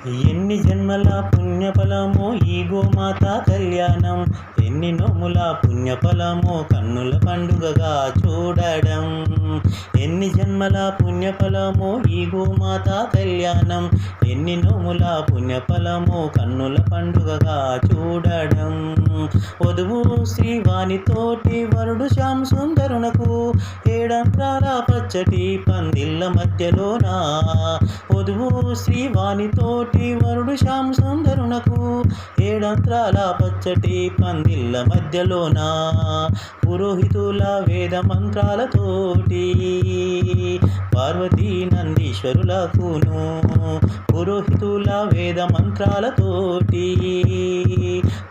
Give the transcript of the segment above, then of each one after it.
ఎన్ని జన్మల పుణ్యఫలమో ఈ గోమాత కళ్యాణం, ఎన్ని నోముల పుణ్యఫలమో కన్నుల పండుగగా చూడడం. ఎన్ని జన్మల పుణ్యఫలమో ఈ గోమాత కళ్యాణం, ఎన్ని నోముల పుణ్యఫలమో కన్నుల పండుగగా చూడడం. వధువు శ్రీవాణితోటి వరుడు శ్యామ్ సుందరునకు ఏడంత్రాల పచ్చటి పందిళ్ళ మధ్యలోన. వధువు శ్రీవాణితోటి వరుడు శ్యామ్ సుందరునకు ఏడంత్రాల పచ్చటి పందిళ్ళ మధ్యలోన. పురోహితుల వేద మంత్రాలతోటి పార్వతీ నందీశ్వరులకును, పురోహితుల వేద మంత్రాలతోటి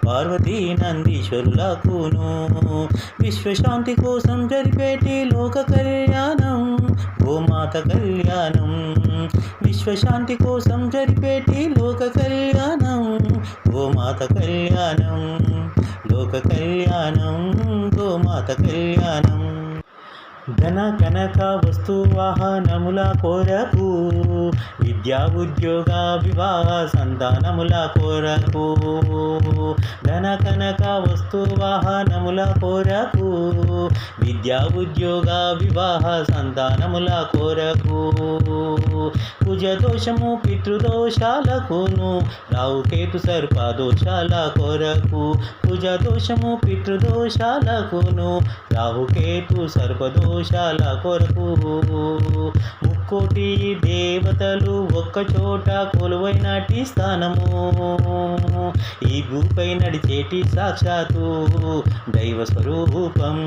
పార్వతీ నందీశ్వరులకును విశ్వశాంతి కోసం జరిపేటి లోక కళ్యాణం గోమాత కళ్యాణం. విశ్వశాంతి కోసం జరిపేటి లోక కళ్యాణం గోమాత కళ్యాణం. లోక కళ్యాణం గోమాత కళ్యాణం. ధన కనక వస్తు వాహనముల కొరకు, విద్యా ఉద్యోగ వివాహ సంతానముల కొరకు. ధన కనక వస్తు వాహనముల కొరకు, విద్యా ఉద్యోగ వివాహ సంతానముల కొరకు. కుజదోషము పితృదోషాలకును, రాహుకేతు సర్పదోషాల కొరకు. కుజదోషము పితృదోషాలకును, రాహుకేతు సర్పదోషాల కొరకు. ముక్కోటి దేవతలు ఒక్కచోట కొలువైనటి స్థానము, ఈ భూపై నడిచేటి సాక్షాత్తు దైవ స్వరూపం.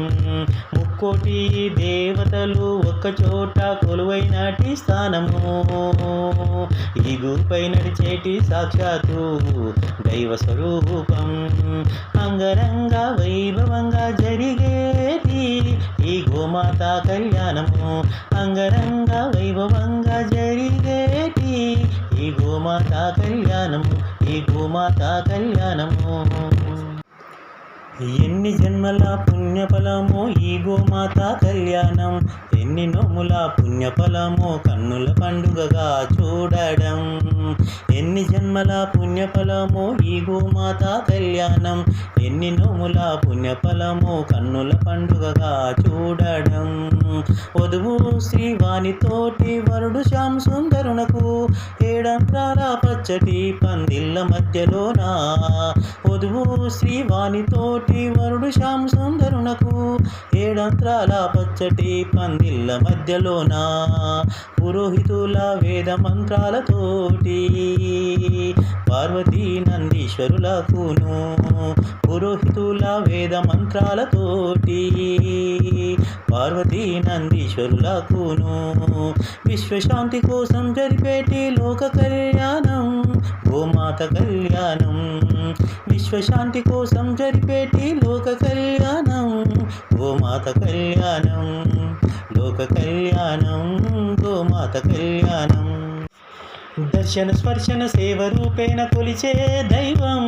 ముక్కోటి దేవతలు ఒక్కచోట కొలువైనటి స్థానము, ఈ భూపై నడిచేటి సాక్షాత్తు దైవ స్వరూపం. అంగరంగ వైభవంగా జరిగేది ఈ గోమాత కళ్యాణము, అంగరంగ వైభవంగా జరిగేటి ఈ గోమాత కళ్యాణము, ఈ గోమాత కళ్యాణము. ఎన్ని జన్మల పుణ్యఫలమో ఈ గోమాత కళ్యాణం, ఎన్ని నోముల పుణ్యఫలమో కన్నుల పండుగగా చూడడం. ఎన్ని జన్మల పుణ్యఫలమో ఈ గోమాత కళ్యాణం, ఎన్ని నోముల పుణ్యఫలమో కన్నుల పండుగగా చూడడం. వధువు శ్రీవాణితోటి వరుడు శ్యామ్ సుందరునకు ఏడంత్రాల పచ్చటి పందిళ్ళ మధ్యలోన. వధువు శ్రీవాణితోటి వరుడు శ్యామ్ సుందరునకు ఏడంత్రాల పచ్చటి పందిళ్ళ మధ్యలోన. పురోహితుల వేద మంత్రాలతోటి పార్వతీ నందీశ్వరులకును, పురోహితుల వేద మంత్రాలతోటి పార్వతీ నందీశ్వరులకును విశ్వశాంతి కోసం జరిపేటి లోక కళ్యాణం గోమాత కళ్యాణం. విశ్వశాంతి కోసం జరిపేటి లోక కళ్యాణం గోమాత కళ్యాణం. లోక కళ్యాణం గోమాత కళ్యాణం. దర్శన స్పర్శన సేవ రూపేణ కొలిచే దైవం,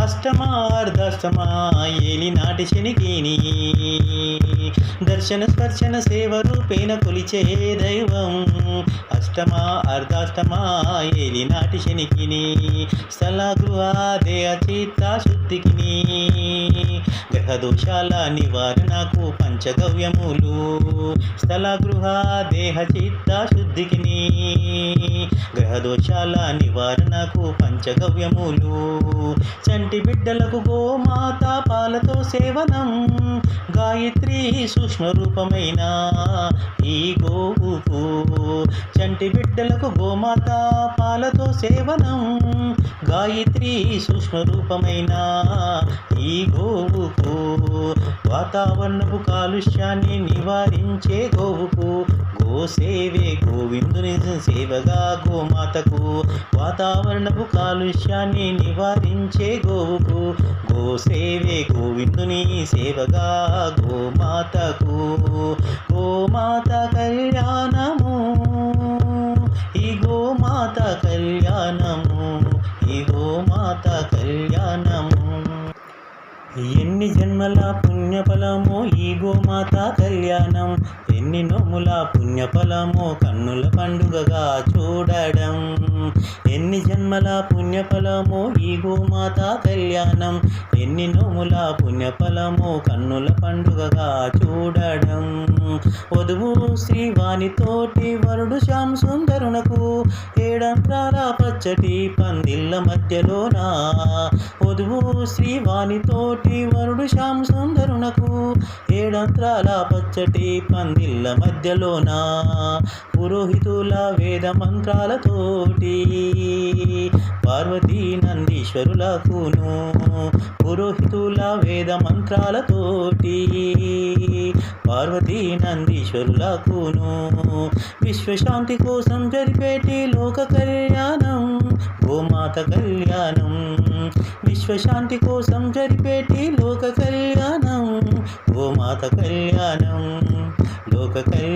అష్టమ అర్ధాష్టమ ఏలినాటి శనికిని. దర్శన స్పర్శన సేవ రూపేణ కొలిచే దైవం, అష్టమ అర్ధాష్టమ ఏలినాటి శనికిని. స్థల గృహ దేహ చిత్త శుద్ధికిని, గ్రహదోషాల నివారణకు పంచగవ్యములు. స్థల గృహ దేహ చిత్త శుద్ధికిని, గ్రహదోషాల నివారణకు పంచగవ్యములు. చంటి బిడ్డలకు గోమాత పాలతో సేవనం, గాయత్రి సూక్ష్మ రూపమైన ఈ గోవుకు. చంటి బిడ్డలకు గోమాత పాలతో సేవనం, గాయత్రి సూక్ష్మ రూపమైన ఈ గోవుకు. వాతావరణపు కాలుష్యాన్ని నివారించే గోవుకు, గోసేవే గోవిందుని సేవగా గోమాతకు. వాతావరణపు కాలుష్యాన్ని నివారించే గోవుకు, గోసేవే గోవిందుని సేవగా గోమాతకు. గోమాత కళ్యాణము, ఈ గోమాత కళ్యాణము, ఈ గోమాత కళ్యాణము. ఎన్ని జన్మల పుణ్యఫలమో ఈ గోమాత కళ్యాణం, ఎన్ని నోముల పుణ్యఫలమో కన్నుల పండుగగా చూడడం. ఎన్ని జన్మ జన్మల పుణ్యఫలము ఈ గోమాత కళ్యాణం, ఎన్ని నోముల పుణ్యఫలము కన్నుల పండుగగా చూడడం. వధువు శ్రీవాణితోటి వరుడు శ్యామ్ సుందరునకు ఏడంత్రాల పచ్చటి పందిళ్ళ మధ్యలోన. వధువు శ్రీవాణితోటి వరుడు శ్యామ్ సుందరునకు ఏడంత్రాల పచ్చటి పందిళ్ళ మధ్యలోన. పురోహితుల వేద మంత్రాలతోటి పార్వతీ నందీశ్వరులకును, పురోహితుల వేద మంత్రాలతోటి పార్వతీ నందీశ్వరులకును విశ్వశాంతి కోసం జరిపేటి లోక కళ్యాణం గోమాత కళ్యాణం. విశ్వశాంతి కోసం జరిపేటి లోక కళ్యాణం గోమాత కళ్యాణం, లోక కళ్యాణం.